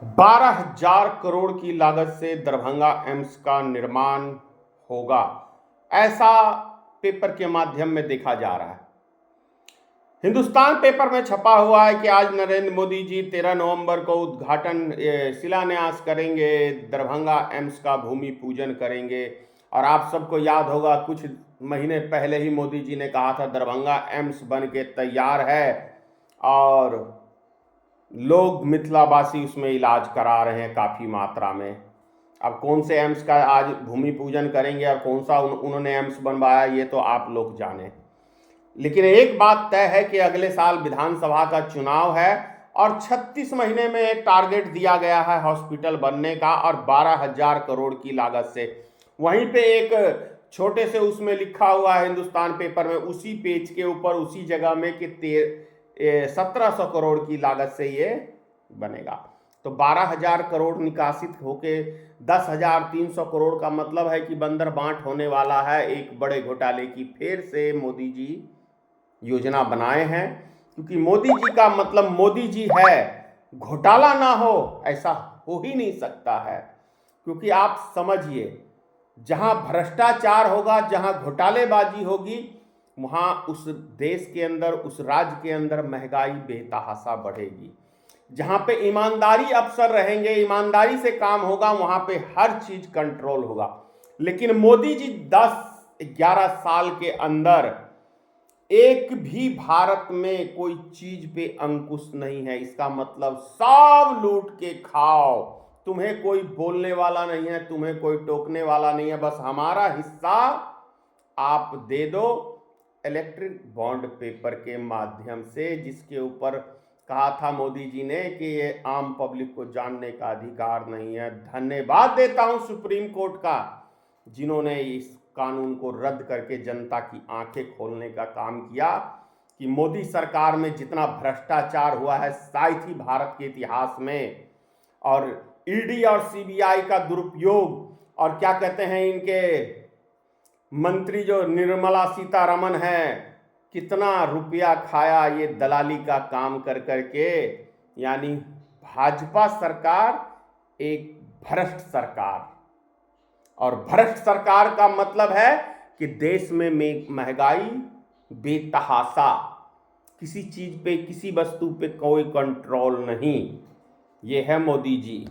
12,000 करोड़ की लागत से दरभंगा एम्स का निर्माण होगा, ऐसा पेपर के माध्यम में देखा जा रहा है। हिंदुस्तान पेपर में छपा हुआ है कि आज नरेंद्र मोदी जी 13 नवंबर को शिलान्यास करेंगे, दरभंगा एम्स का भूमि पूजन करेंगे। और आप सबको याद होगा, कुछ महीने पहले ही मोदी जी ने कहा था दरभंगा एम्स बन के तैयार है और लोग मिथिलावासी उसमें इलाज करा रहे हैं काफ़ी मात्रा में। अब कौन से एम्स का आज भूमि पूजन करेंगे और कौन सा उन्होंने एम्स बनवाया, ये तो आप लोग जाने। लेकिन एक बात तय है कि अगले साल विधानसभा का चुनाव है और 36 महीने में एक टारगेट दिया गया है हॉस्पिटल बनने का, और 12,000 करोड़ की लागत से। वहीं पे एक छोटे से उसमें लिखा हुआ है हिंदुस्तान पेपर में, उसी पेज के ऊपर उसी जगह में कि 1700 करोड़ की लागत से ये बनेगा। तो 12,000 करोड़ निकासित होके 10,300 करोड़ का मतलब है कि बंदर बांट होने वाला है। एक बड़े घोटाले की फिर से मोदी जी योजना बनाए हैं, क्योंकि मोदी जी का मतलब मोदी जी है, घोटाला ना हो ऐसा हो ही नहीं सकता है। क्योंकि आप समझिए, जहां भ्रष्टाचार होगा, जहां घोटालेबाजी होगी, वहाँ उस देश के अंदर, उस राज्य के अंदर महंगाई बेतहाशा बढ़ेगी। जहाँ पे ईमानदारी अफसर रहेंगे, ईमानदारी से काम होगा, वहाँ पे हर चीज कंट्रोल होगा। लेकिन मोदी जी 10-11 साल के अंदर एक भी भारत में कोई चीज पे अंकुश नहीं है। इसका मतलब सब लूट के खाओ, तुम्हें कोई बोलने वाला नहीं है, तुम्हें कोई टोकने वाला नहीं है, बस हमारा हिस्सा आप दे दो इलेक्ट्रिक बॉन्ड पेपर के माध्यम से, जिसके ऊपर कहा था मोदी जी ने कि ये आम पब्लिक को जानने का अधिकार नहीं है। धन्यवाद देता हूं सुप्रीम कोर्ट का, जिन्होंने इस कानून को रद्द करके जनता की आंखें खोलने का काम किया कि मोदी सरकार में जितना भ्रष्टाचार हुआ है शायद ही भारत के इतिहास में, और ईडी और सीबीआई का दुरुपयोग, और क्या कहते हैं इनके मंत्री जो निर्मला सीतारमण है, कितना रुपया खाया ये दलाली का काम कर करके। यानी भाजपा सरकार एक भ्रष्ट सरकार, और भ्रष्ट सरकार का मतलब है कि देश में महंगाई बेतहाशा, किसी चीज पे, किसी वस्तु पे कोई कंट्रोल नहीं। ये है मोदी जी।